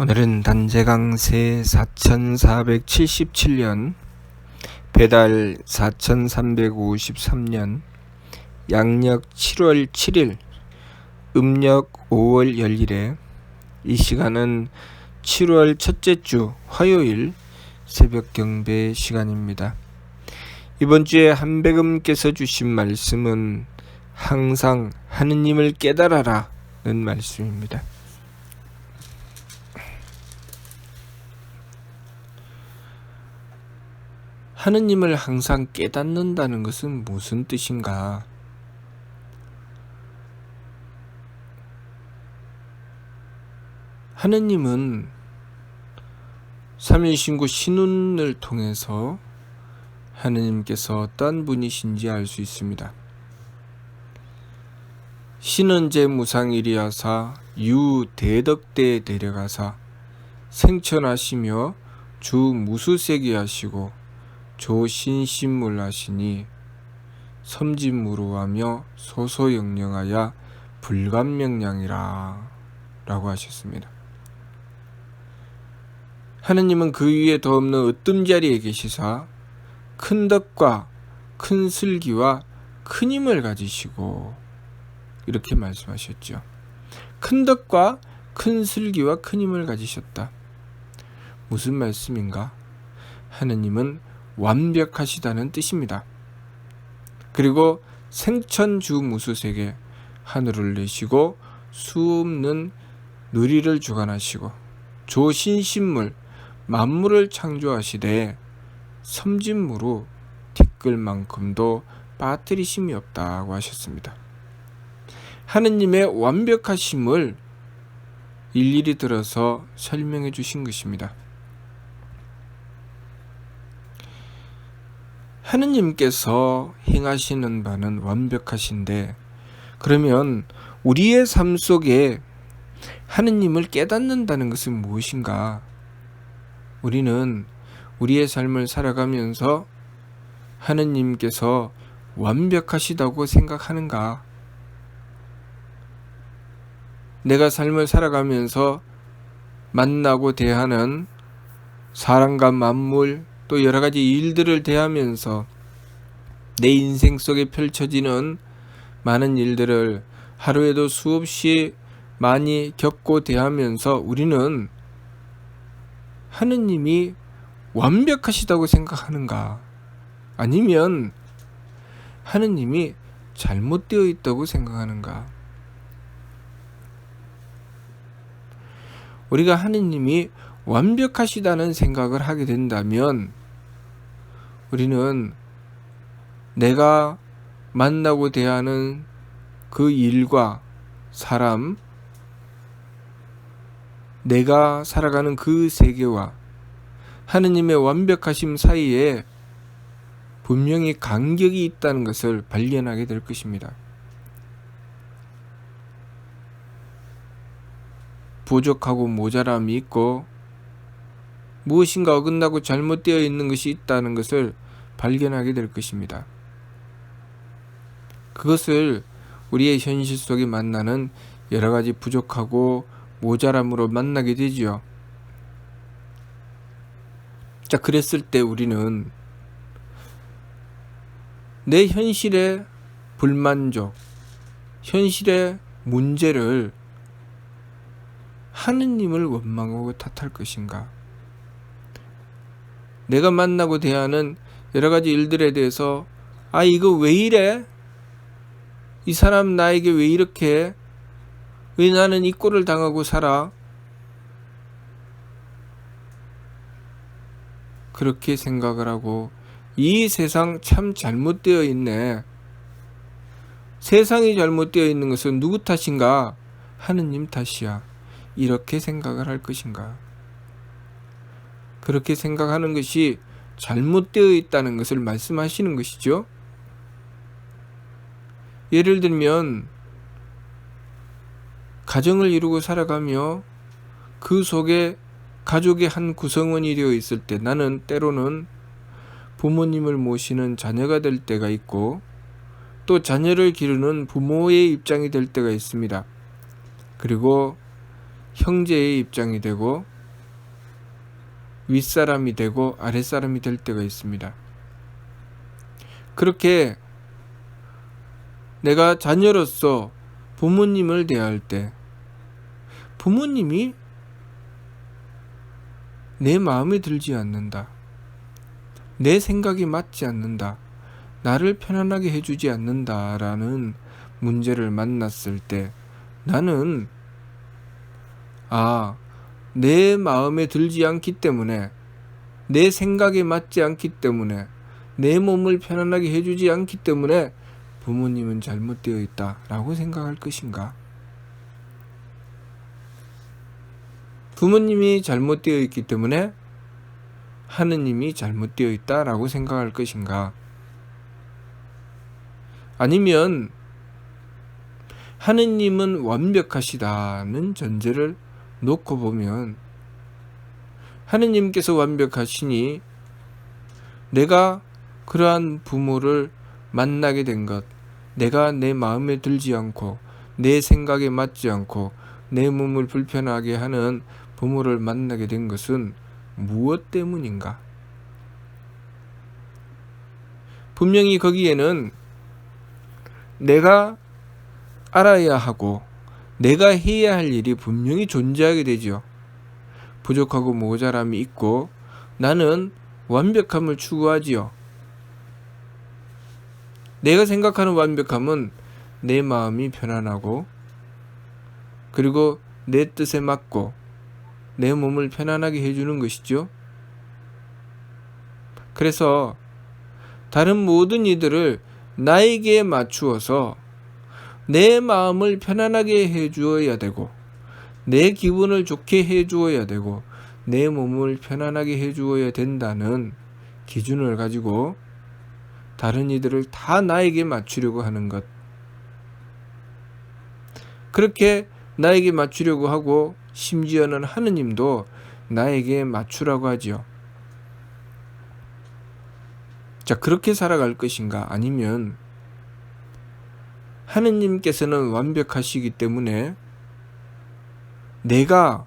오늘은 단재강세 4477년 배달 4353년 양력 7월 7일 음력 5월 열일에 이 시간은 7월 첫째 주 화요일 새벽 경배 시간입니다. 이번 주에 한백음께서 주신 말씀은 항상 하느님을 깨달아라는 말씀입니다. 하느님을 항상 깨닫는다는 것은 무슨 뜻인가? 하느님은 삼일신구 신운을 통해서 하느님께서 어떤 분이신지 알 수 있습니다. 신은 제무상일이하사 유대덕대에 내려가사 생천하시며 주 무수세기 하시고 조신신물 하시니 섬진무루하며 소소영령하여 불감명량이라 라고 하셨습니다. 하느님은 그 위에 더 없는 으뜸자리에 계시사 큰 덕과 큰 슬기와 큰 힘을 가지시고 이렇게 말씀하셨죠. 큰 덕과 큰 슬기와 큰 힘을 가지셨다. 무슨 말씀인가? 하느님은 완벽하시다는 뜻입니다. 그리고 생천주무수세계 하늘을 내시고 수없는 누리를 주관하시고 조신신물 만물을 창조하시되 섬진무로 티끌만큼도 빠뜨리심이 없다고 하셨습니다. 하느님의 완벽하심을 일일이 들어서 설명해 주신 것입니다. 하느님께서 행하시는 바는 완벽하신데, 그러면 우리의 삶 속에 하느님을 깨닫는다는 것은 무엇인가? 우리는 우리의 삶을 살아가면서 하느님께서 완벽하시다고 생각하는가? 내가 삶을 살아가면서 만나고 대하는 사람과 만물, 또 여러 가지 일들을 대하면서 내 인생 속에 펼쳐지는 많은 일들을 하루에도 수없이 많이 겪고 대하면서 우리는 하느님이 완벽하시다고 생각하는가? 아니면 하느님이 잘못되어 있다고 생각하는가? 우리가 하느님이 완벽하시다는 생각을 하게 된다면 우리는 내가 만나고 대하는 그 일과 사람, 내가 살아가는 그 세계와 하느님의 완벽하심 사이에 분명히 간격이 있다는 것을 발견하게 될 것입니다. 부족하고 모자람이 있고 무엇인가 어긋나고 잘못되어 있는 것이 있다는 것을 발견하게 될 것입니다. 그것을 우리의 현실 속에 만나는 여러 가지 부족하고 모자람으로 만나게 되지요. 자, 그랬을 때 우리는 내 현실의 불만족, 현실의 문제를 하느님을 원망하고 탓할 것인가? 내가 만나고 대하는 여러 가지 일들에 대해서 이거 왜 이래? 이 사람 나에게 왜 이렇게 해? 왜 나는 이 꼴을 당하고 살아? 그렇게 생각을 하고 이 세상 참 잘못되어 있네. 세상이 잘못되어 있는 것은 누구 탓인가? 하느님 탓이야. 이렇게 생각을 할 것인가? 그렇게 생각하는 것이 잘못되어 있다는 것을 말씀하시는 것이죠. 예를 들면 가정을 이루고 살아가며 그 속에 가족의 한 구성원이 되어 있을 때 나는 때로는 부모님을 모시는 자녀가 될 때가 있고 또 자녀를 기르는 부모의 입장이 될 때가 있습니다. 그리고 형제의 입장이 되고 윗사람이 되고 아랫사람이 될 때가 있습니다. 그렇게 내가 자녀로서 부모님을 대할 때 부모님이 내 마음에 들지 않는다. 내 생각이 맞지 않는다. 나를 편안하게 해주지 않는다라는 문제를 만났을 때 나는 내 마음에 들지 않기 때문에 내 생각에 맞지 않기 때문에 내 몸을 편안하게 해주지 않기 때문에 부모님은 잘못되어 있다라고 생각할 것인가? 부모님이 잘못되어 있기 때문에 하느님이 잘못되어 있다라고 생각할 것인가? 아니면 하느님은 완벽하시다는 전제를 놓고 보면 하느님께서 완벽하시니 내가 그러한 부모를 만나게 된 것, 내가 내 마음에 들지 않고 내 생각에 맞지 않고 내 몸을 불편하게 하는 부모를 만나게 된 것은 무엇 때문인가? 분명히 거기에는 내가 알아야 하고 내가 해야 할 일이 분명히 존재하게 되죠. 부족하고 모자람이 있고 나는 완벽함을 추구하지요. 내가 생각하는 완벽함은 내 마음이 편안하고 그리고 내 뜻에 맞고 내 몸을 편안하게 해주는 것이죠. 그래서 다른 모든 이들을 나에게 맞추어서 내 마음을 편안하게 해주어야 되고 내 기분을 좋게 해주어야 되고 내 몸을 편안하게 해주어야 된다는 기준을 가지고 다른 이들을 다 나에게 맞추려고 하는 것. 그렇게 나에게 맞추려고 하고 심지어는 하느님도 나에게 맞추라고 하지요. 자, 그렇게 살아갈 것인가? 아니면 하느님께서는 완벽하시기 때문에 내가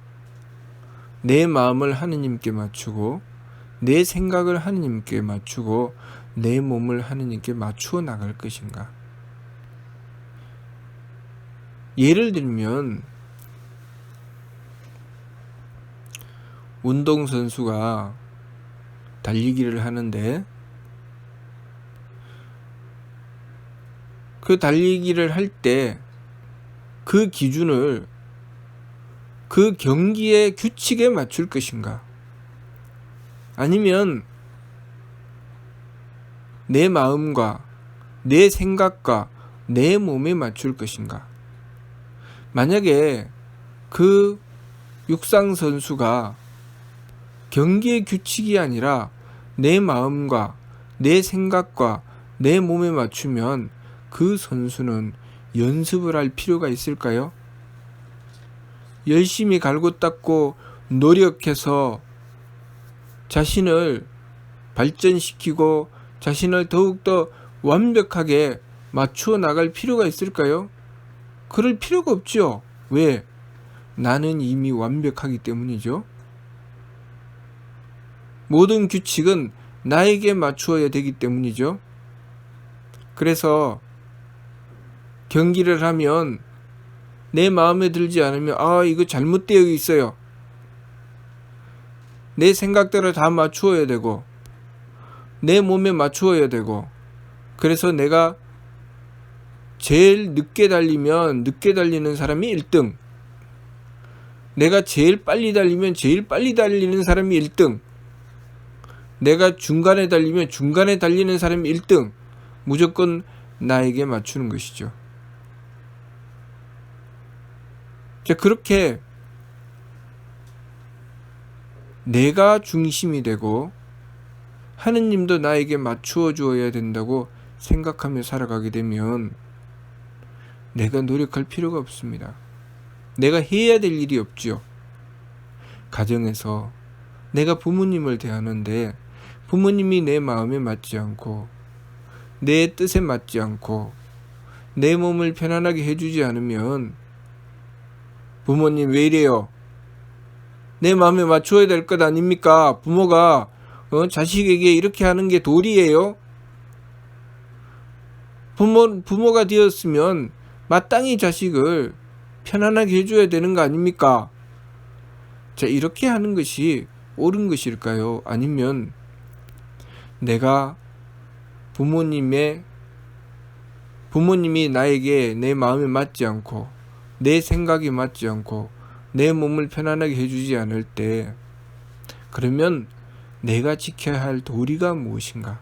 내 마음을 하느님께 맞추고 내 생각을 하느님께 맞추고 내 몸을 하느님께 맞추어 나갈 것인가? 예를 들면 운동선수가 달리기를 하는데 그 달리기를 할 때 그 기준을 그 경기의 규칙에 맞출 것인가? 아니면 내 마음과 내 생각과 내 몸에 맞출 것인가? 만약에 그 육상 선수가 경기의 규칙이 아니라 내 마음과 내 생각과 내 몸에 맞추면 그 선수는 연습을 할 필요가 있을까요? 열심히 갈고 닦고 노력해서 자신을 발전시키고 자신을 더욱더 완벽하게 맞추어 나갈 필요가 있을까요? 그럴 필요가 없죠. 왜? 나는 이미 완벽하기 때문이죠. 모든 규칙은 나에게 맞추어야 되기 때문이죠. 그래서 경기를 하면 내 마음에 들지 않으면 이거 잘못되어 있어요. 내 생각대로 다 맞추어야 되고 내 몸에 맞추어야 되고 그래서 내가 제일 늦게 달리면 늦게 달리는 사람이 1등, 내가 제일 빨리 달리면 제일 빨리 달리는 사람이 1등, 내가 중간에 달리면 중간에 달리는 사람이 1등, 무조건 나에게 맞추는 것이죠. 자, 그렇게 내가 중심이 되고 하느님도 나에게 맞추어 주어야 된다고 생각하며 살아가게 되면 내가 노력할 필요가 없습니다. 내가 해야 될 일이 없죠. 가정에서 내가 부모님을 대하는데 부모님이 내 마음에 맞지 않고 내 뜻에 맞지 않고 내 몸을 편안하게 해주지 않으면 부모님 왜 이래요? 내 마음에 맞춰야 될 것 아닙니까? 부모가 자식에게 이렇게 하는 게 도리예요? 부모가 되었으면 마땅히 자식을 편안하게 해줘야 되는 거 아닙니까? 자, 이렇게 하는 것이 옳은 것일까요? 아니면 내가 부모님이 나에게 내 마음에 맞지 않고 내 생각이 맞지 않고 내 몸을 편안하게 해주지 않을 때, 그러면 내가 지켜야 할 도리가 무엇인가?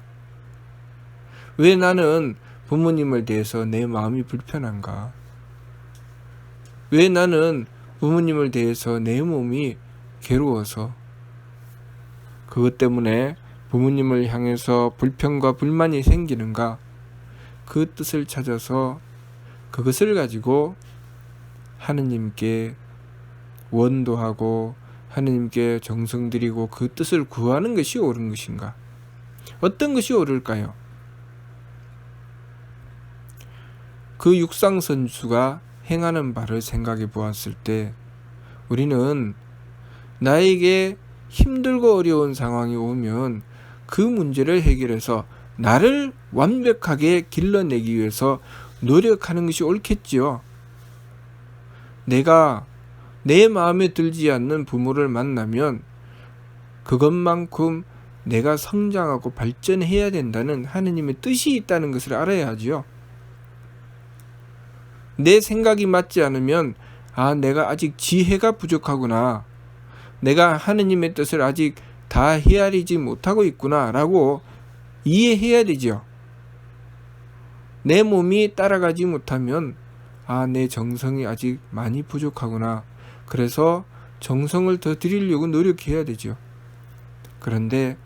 왜 나는 부모님을 대해서 내 마음이 불편한가? 왜 나는 부모님을 대해서 내 몸이 괴로워서 그것 때문에 부모님을 향해서 불평과 불만이 생기는가? 그 뜻을 찾아서 그것을 가지고 하느님께 원도하고 하느님께 정성 들이고 그 뜻을 구하는 것이 옳은 것인가? 어떤 것이 옳을까요? 그 육상선수가 행하는 바를 생각해 보았을 때 우리는 나에게 힘들고 어려운 상황이 오면 그 문제를 해결해서 나를 완벽하게 길러내기 위해서 노력하는 것이 옳겠지요. 내가 내 마음에 들지 않는 부모를 만나면 그것만큼 내가 성장하고 발전해야 된다는 하느님의 뜻이 있다는 것을 알아야 하지요. 내 생각이 맞지 않으면 내가 아직 지혜가 부족하구나, 내가 하느님의 뜻을 아직 다 헤아리지 못하고 있구나 라고 이해해야 되죠. 내 몸이 따라가지 못하면 내 정성이 아직 많이 부족하구나, 그래서 정성을 더 드리려고 노력해야 되죠. 그런데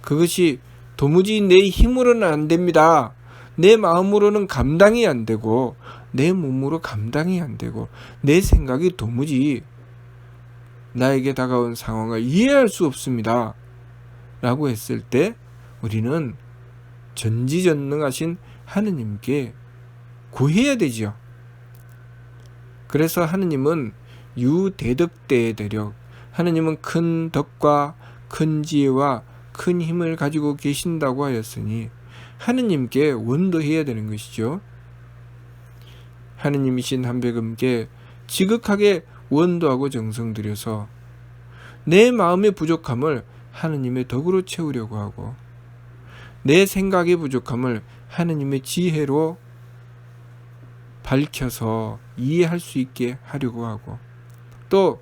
그것이 도무지 내 힘으로는 안 됩니다. 내 마음으로는 감당이 안 되고 내 몸으로 감당이 안 되고 내 생각이 도무지 나에게 다가온 상황을 이해할 수 없습니다 라고 했을 때 우리는 전지전능하신 하느님께 구해야 되지요. 그래서 하느님은 유대덕대의 대력, 하느님은 큰 덕과 큰 지혜와 큰 힘을 가지고 계신다고 하였으니 하느님께 원도해야 되는 것이죠. 하느님이신 한백음께 지극하게 원도하고 정성 들여서 내 마음의 부족함을 하느님의 덕으로 채우려고 하고 내 생각의 부족함을 하느님의 지혜로 밝혀서 이해할 수 있게 하려고 하고 또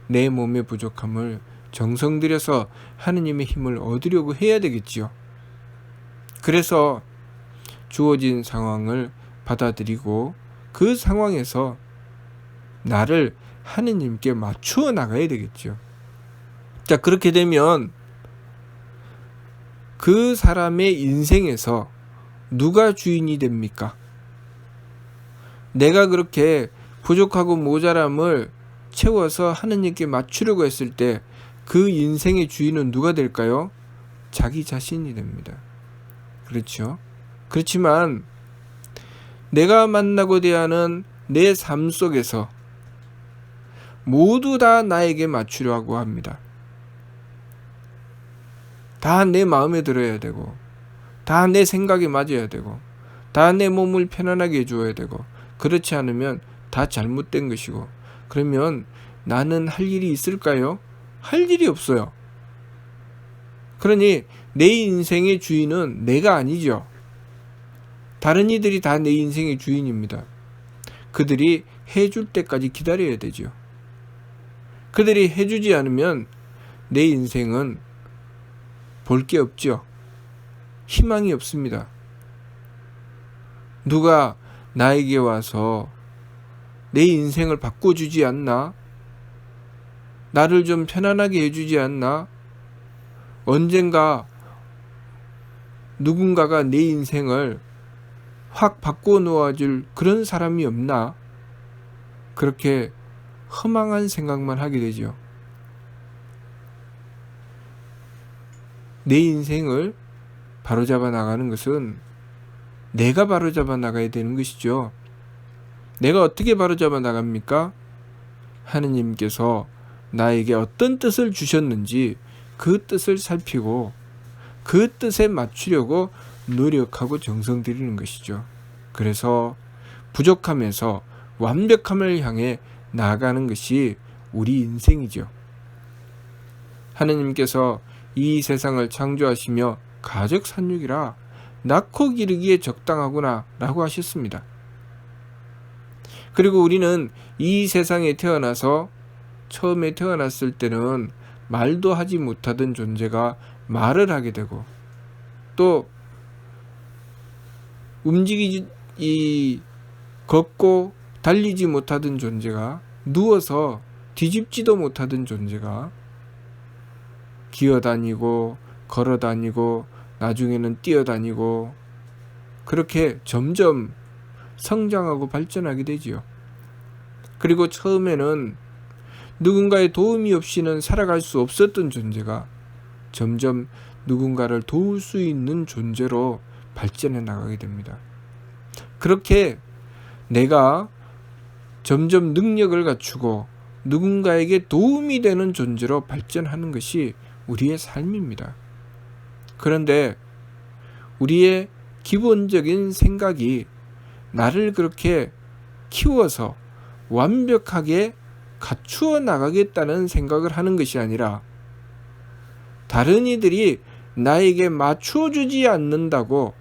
내 몸의 부족함을 정성 들여서 하느님의 힘을 얻으려고 해야 되겠지요. 그래서 주어진 상황을 받아들이고 그 상황에서 나를 하느님께 맞추어 나가야 되겠죠. 자, 그렇게 되면 그 사람의 인생에서 누가 주인이 됩니까? 내가 그렇게 부족하고 모자람을 채워서 하느님께 맞추려고 했을 때 그 인생의 주인은 누가 될까요? 자기 자신이 됩니다. 그렇죠? 그렇지만 내가 만나고 대하는 내 삶 속에서 모두 다 나에게 맞추려고 합니다. 다 내 마음에 들어야 되고 다 내 생각에 맞아야 되고 다 내 몸을 편안하게 해줘야 되고, 그렇지 않으면 다 잘못된 것이고, 그러면 나는 할 일이 있을까요? 할 일이 없어요. 그러니 내 인생의 주인은 내가 아니죠. 다른 이들이 다 내 인생의 주인입니다. 그들이 해줄 때까지 기다려야 되죠. 그들이 해주지 않으면 내 인생은 볼 게 없죠. 희망이 없습니다. 누가 나에게 와서 내 인생을 바꿔주지 않나? 나를 좀 편안하게 해주지 않나? 언젠가 누군가가 내 인생을 확 바꿔 놓아줄 그런 사람이 없나? 그렇게 허망한 생각만 하게 되죠. 내 인생을 바로잡아 나가는 것은 내가 바로잡아 나가야 되는 것이죠. 내가 어떻게 바로잡아 나갑니까? 하느님께서 나에게 어떤 뜻을 주셨는지 그 뜻을 살피고 그 뜻에 맞추려고 노력하고 정성 들이는 것이죠. 그래서 부족함에서 완벽함을 향해 나아가는 것이 우리 인생이죠. 하느님께서 이 세상을 창조하시며 가족 산육이라 낳고 기르기에 적당하구나 라고 하셨습니다. 그리고 우리는 이 세상에 태어나서 처음에 태어났을 때는 말도 하지 못하던 존재가 말을 하게 되고 또 걷고 달리지 못하던 존재가 누워서 뒤집지도 못하던 존재가 기어다니고 걸어다니고 나중에는 뛰어다니고 그렇게 점점 성장하고 발전하게 되지요. 그리고 처음에는 누군가의 도움이 없이는 살아갈 수 없었던 존재가 점점 누군가를 도울 수 있는 존재로 발전해 나가게 됩니다. 그렇게 내가 점점 능력을 갖추고 누군가에게 도움이 되는 존재로 발전하는 것이 우리의 삶입니다. 그런데 우리의 기본적인 생각이 나를 그렇게 키워서 완벽하게 갖추어 나가겠다는 생각을 하는 것이 아니라 다른 이들이 나에게 맞추어 주지 않는다고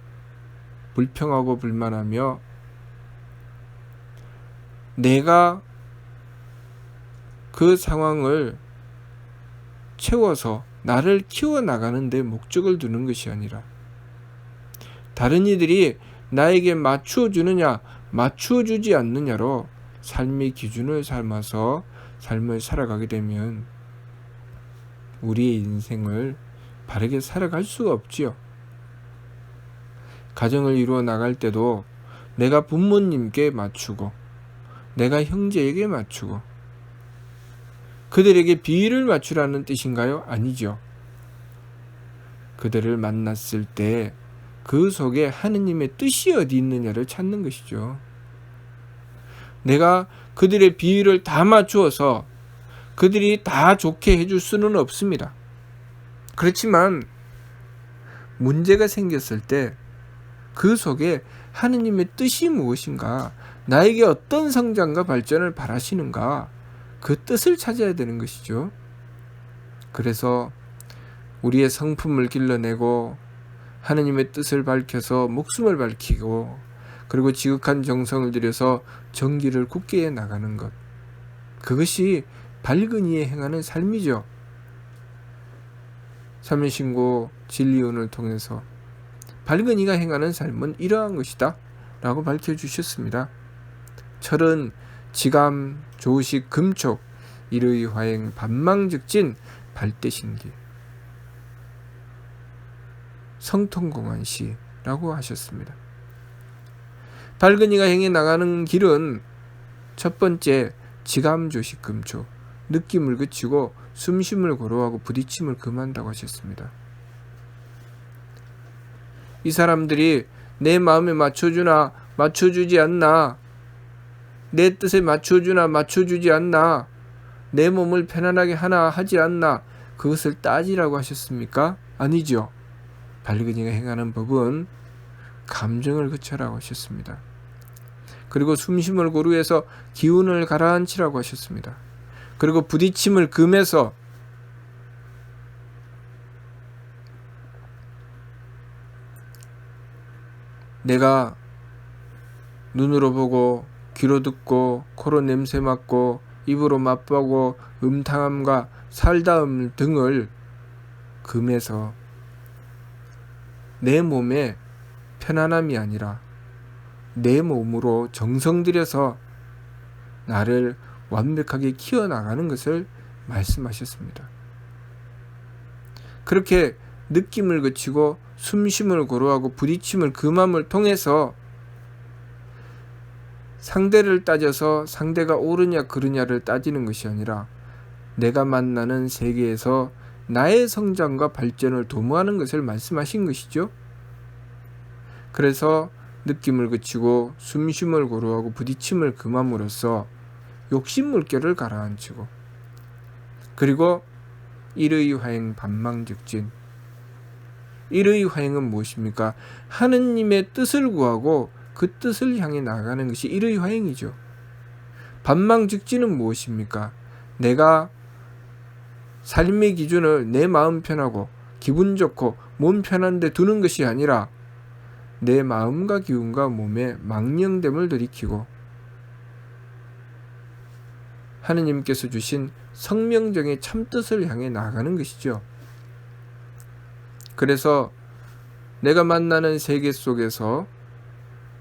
불평하고 불만하며 내가 그 상황을 채워서 나를 키워나가는 데 목적을 두는 것이 아니라 다른 이들이 나에게 맞추어 주느냐 맞추어 주지 않느냐로 삶의 기준을 삼아서 삶을 살아가게 되면 우리의 인생을 바르게 살아갈 수가 없지요. 가정을 이루어 나갈 때도 내가 부모님께 맞추고 내가 형제에게 맞추고 그들에게 비위를 맞추라는 뜻인가요? 아니죠. 그들을 만났을 때 그 속에 하느님의 뜻이 어디 있느냐를 찾는 것이죠. 내가 그들의 비위를 다 맞추어서 그들이 다 좋게 해줄 수는 없습니다. 그렇지만 문제가 생겼을 때 그 속에 하느님의 뜻이 무엇인가, 나에게 어떤 성장과 발전을 바라시는가, 그 뜻을 찾아야 되는 것이죠. 그래서 우리의 성품을 길러내고 하느님의 뜻을 밝혀서 목숨을 밝히고 그리고 지극한 정성을 들여서 정기를 굳게 해 나가는 것, 그것이 밝은 이에 행하는 삶이죠. 삼일신고 진리운을 통해서 밝은 이가 행하는 삶은 이러한 것이다 라고 밝혀주셨습니다. 철은 지감, 조식, 금촉, 일의 화행, 반망즉진, 발대신기, 성통공안시라고 하셨습니다. 밝은 이가 행해 나가는 길은 첫 번째 지감, 조식, 금촉, 느낌을 그치고 숨쉼을 고루하고 부딪힘을 금한다고 하셨습니다. 이 사람들이 내 마음에 맞춰주나 맞춰주지 않나, 내 뜻에 맞춰주나 맞춰주지 않나, 내 몸을 편안하게 하나 하지 않나, 그것을 따지라고 하셨습니까? 아니죠. 밝은 이가 행하는 법은 감정을 그쳐라고 하셨습니다. 그리고 숨쉼을 고루해서 기운을 가라앉히라고 하셨습니다. 그리고 부딪힘을 금해서 내가 눈으로 보고 귀로 듣고 코로 냄새 맡고 입으로 맛보고 음탕함과 살다움 등을 금해서 내 몸에 편안함이 아니라 내 몸으로 정성 들여서 나를 완벽하게 키워나가는 것을 말씀하셨습니다. 그렇게 느낌을 그치고 숨쉼을 고루하고 부딪힘을 금함을 통해서 상대를 따져서 상대가 옳으냐 그르냐를 따지는 것이 아니라 내가 만나는 세계에서 나의 성장과 발전을 도모하는 것을 말씀하신 것이죠. 그래서 느낌을 그치고 숨쉼을 고루하고 부딪힘을 금함으로써 욕심 물결을 가라앉히고, 그리고 일의 화행 반망직진. 일의 화행은 무엇입니까? 하느님의 뜻을 구하고 그 뜻을 향해 나아가는 것이 일의 화행이죠. 반망직진은 무엇입니까? 내가 삶의 기준을 내 마음 편하고 기분 좋고 몸 편한 데 두는 것이 아니라 내 마음과 기운과 몸에 망령됨을 들이키고 하느님께서 주신 성명정의 참뜻을 향해 나아가는 것이죠. 그래서 내가 만나는 세계 속에서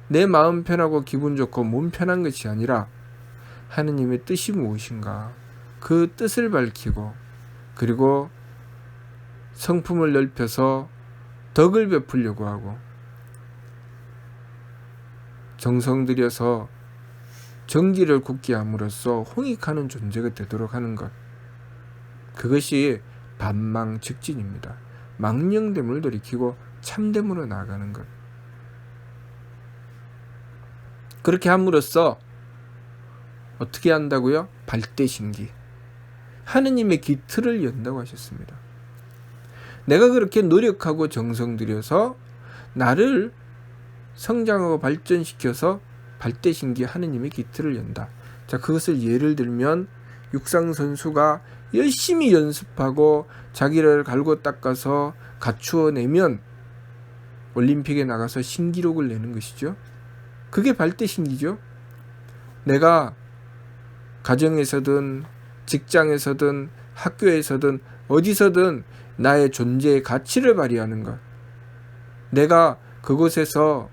내 마음 편하고 기분 좋고 몸 편한 것이 아니라 하느님의 뜻이 무엇인가, 그 뜻을 밝히고, 그리고 성품을 넓혀서 덕을 베풀려고 하고 정성 들여서 정기를 굳게 함으로써 홍익하는 존재가 되도록 하는 것, 그것이 반망직진입니다. 망령됨을 돌이키고 참됨으로 나아가는 것. 그렇게 함으로써 어떻게 한다고요? 발대신기, 하느님의 기틀을 연다고 하셨습니다. 내가 그렇게 노력하고 정성 들여서 나를 성장하고 발전시켜서 발대신기 하느님의 기틀을 연다. 자, 그것을 예를 들면 육상선수가 열심히 연습하고 자기를 갈고 닦아서 갖추어내면 올림픽에 나가서 신기록을 내는 것이죠. 그게 발대신기죠. 내가 가정에서든 직장에서든 학교에서든 어디서든 나의 존재의 가치를 발휘하는 것, 내가 그곳에서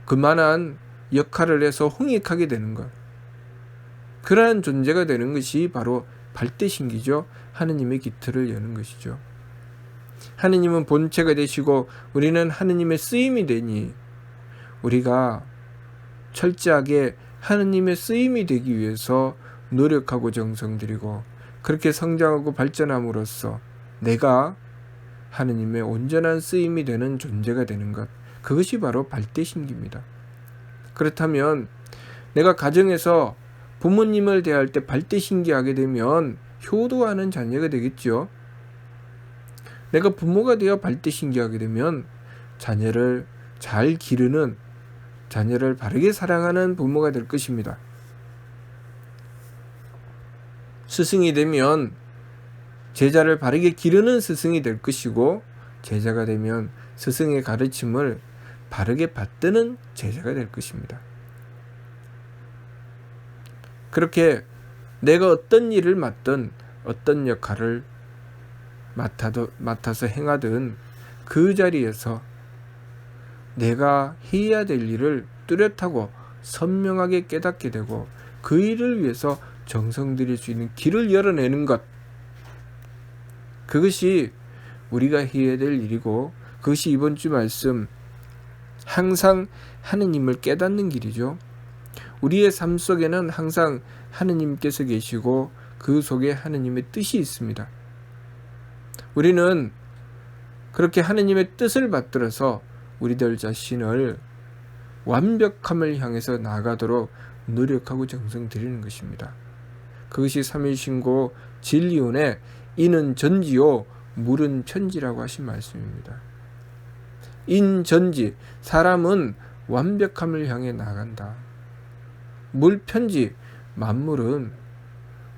그만한 역할을 해서 홍익하게 되는 것, 그러한 존재가 되는 것이 바로 발대신기죠. 하느님의 기틀을 여는 것이죠. 하느님은 본체가 되시고 우리는 하느님의 쓰임이 되니 우리가 철저하게 하느님의 쓰임이 되기 위해서 노력하고 정성 들이고 그렇게 성장하고 발전함으로써 내가 하느님의 온전한 쓰임이 되는 존재가 되는 것, 그것이 바로 발대신기입니다. 그렇다면 내가 가정에서 부모님을 대할 때 발대신기하게 되면 효도하는 자녀가 되겠죠. 내가 부모가 되어 발대신기하게 되면 자녀를 잘 기르는, 자녀를 바르게 사랑하는 부모가 될 것입니다. 스승이 되면 제자를 바르게 기르는 스승이 될 것이고, 제자가 되면 스승의 가르침을 바르게 받드는 제자가 될 것입니다. 그렇게 내가 어떤 일을 맡든 어떤 역할을 맡아서 행하든 그 자리에서 내가 해야 될 일을 뚜렷하고 선명하게 깨닫게 되고 그 일을 위해서 정성 들일 수 있는 길을 열어내는 것, 그것이 우리가 해야 될 일이고, 그것이 이번 주 말씀 항상 하느님을 깨닫는 길이죠. 우리의 삶 속에는 항상 하느님께서 계시고 그 속에 하느님의 뜻이 있습니다. 우리는 그렇게 하느님의 뜻을 받들어서 우리들 자신을 완벽함을 향해서 나아가도록 노력하고 정성 들이는 것입니다. 그것이 삼일신고 진리온의 인은 전지요 물은 편지라고 하신 말씀입니다. 인전지, 사람은 완벽함을 향해 나아간다. 물편지, 만물은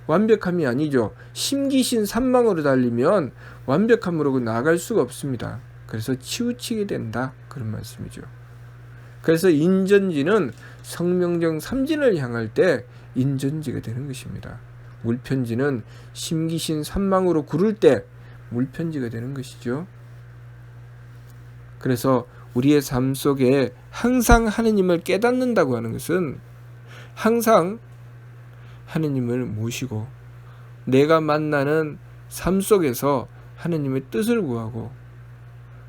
완벽함이 아니죠. 심기신 산망으로 달리면 완벽함으로 나아갈 수가 없습니다. 그래서 치우치게 된다, 그런 말씀이죠. 그래서 인전지는 성명정 삼진을 향할 때 인전지가 되는 것입니다. 물편지는 심기신 산망으로 구를 때 물편지가 되는 것이죠. 그래서 우리의 삶 속에 항상 하느님을 깨닫는다고 하는 것은 항상 하느님을 모시고 내가 만나는 삶 속에서 하느님의 뜻을 구하고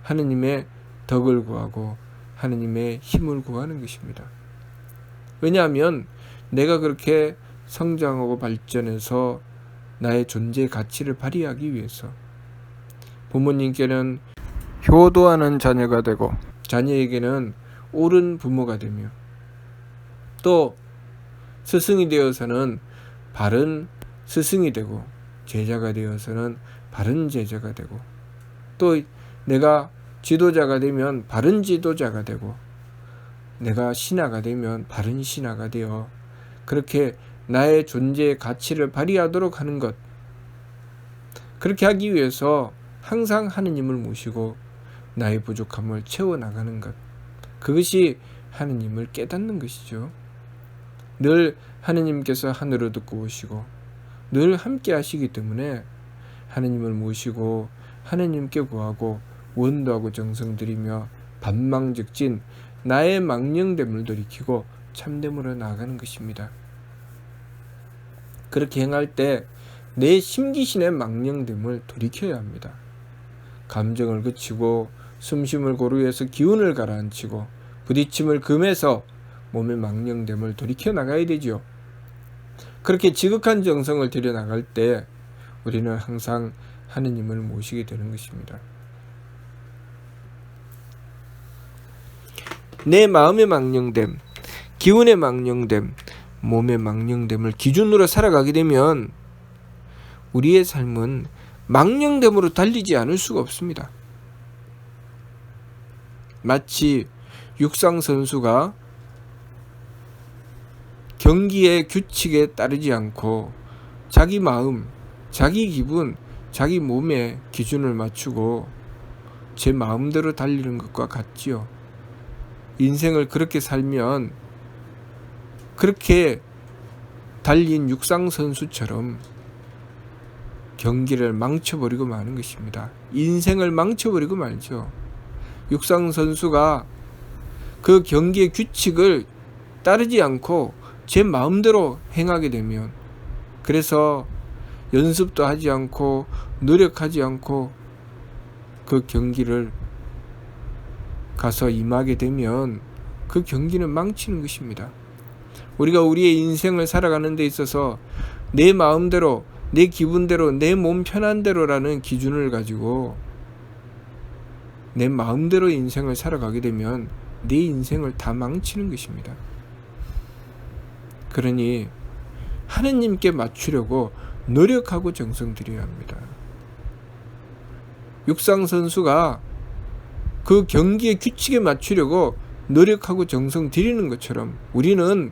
하느님의 덕을 구하고 하느님의 힘을 구하는 것입니다. 왜냐하면 내가 그렇게 성장하고 발전해서 나의 존재의 가치를 발휘하기 위해서 부모님께는 효도하는 자녀가 되고 자녀에게는 옳은 부모가 되며 또 스승이 되어서는 바른 스승이 되고, 제자가 되어서는 바른 제자가 되고, 또 내가 지도자가 되면 바른 지도자가 되고, 내가 신하가 되면 바른 신하가 되어 그렇게 나의 존재의 가치를 발휘하도록 하는 것, 그렇게 하기 위해서 항상 하느님을 모시고 나의 부족함을 채워나가는 것, 그것이 하느님을 깨닫는 것이죠. 늘 하느님께서 하늘을 듣고 오시고 늘 함께 하시기 때문에 하느님을 모시고 하느님께 구하고 원도하고 정성 들이며 반망즉진 나의 망령됨을 돌이키고 참됨으로 나아가는 것입니다. 그렇게 행할 때 내 심기신의 망령됨을 돌이켜야 합니다. 감정을 그치고 숨쉼을 고루해서 기운을 가라앉히고 부딪힘을 금해서 몸의 망령됨을 돌이켜 나가야 되죠. 그렇게 지극한 정성을 들여 나갈 때 우리는 항상 하느님을 모시게 되는 것입니다. 내 마음의 망령됨, 기운의 망령됨, 몸의 망령됨을 기준으로 살아가게 되면 우리의 삶은 망령됨으로 달리지 않을 수가 없습니다. 마치 육상선수가 경기의 규칙에 따르지 않고 자기 마음, 자기 기분, 자기 몸에 기준을 맞추고 제 마음대로 달리는 것과 같지요. 인생을 그렇게 살면 그렇게 달린 육상선수처럼 경기를 망쳐버리고 마는 것입니다. 인생을 망쳐버리고 말죠. 육상선수가 그 경기의 규칙을 따르지 않고 제 마음대로 행하게 되면, 그래서 연습도 하지 않고 노력하지 않고 그 경기를 가서 임하게 되면 그 경기는 망치는 것입니다. 우리가 우리의 인생을 살아가는 데 있어서 내 마음대로, 내 기분대로, 내 몸 편한 대로라는 기준을 가지고 내 마음대로 인생을 살아가게 되면 내 인생을 다 망치는 것입니다. 그러니 하느님께 맞추려고 노력하고 정성 들여야 합니다. 육상선수가 그 경기의 규칙에 맞추려고 노력하고 정성 들이는 것처럼 우리는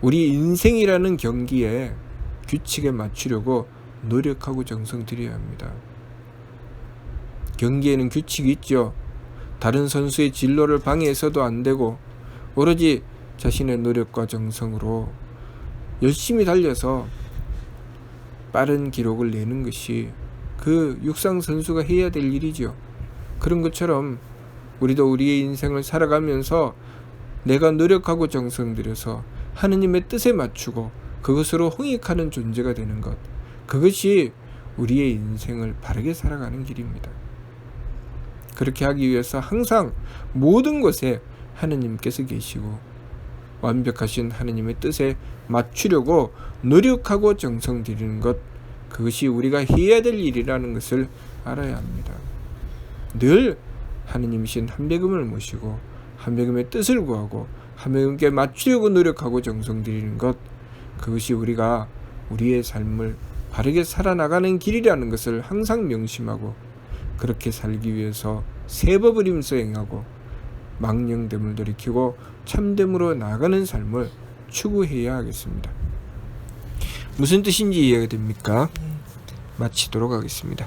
우리 인생이라는 경기에 규칙에 맞추려고 노력하고 정성 들여야 합니다. 경기에는 규칙이 있죠. 다른 선수의 진로를 방해해서도 안 되고 오로지 자신의 노력과 정성으로 열심히 달려서 빠른 기록을 내는 것이 그 육상 선수가 해야 될 일이죠. 그런 것처럼 우리도 우리의 인생을 살아가면서 내가 노력하고 정성 들여서 하느님의 뜻에 맞추고 그것으로 홍익하는 존재가 되는 것, 그것이 우리의 인생을 바르게 살아가는 길입니다. 그렇게 하기 위해서 항상 모든 것에 하느님께서 계시고 완벽하신 하느님의 뜻에 맞추려고 노력하고 정성 들이는 것, 그것이 우리가 해야 될 일이라는 것을 알아야 합니다. 늘 하느님이신 한백음을 모시고 한백음의 뜻을 구하고 한백음께 맞추려고 노력하고 정성 들이는 것, 그것이 우리가 우리의 삶을 바르게 살아나가는 길이라는 것을 항상 명심하고 그렇게 살기 위해서 새 법을 힘써 행하고 망령됨을 돌이키고 참됨으로 나아가는 삶을 추구해야 하겠습니다. 무슨 뜻인지 이해가 됩니까? 마치도록 하겠습니다.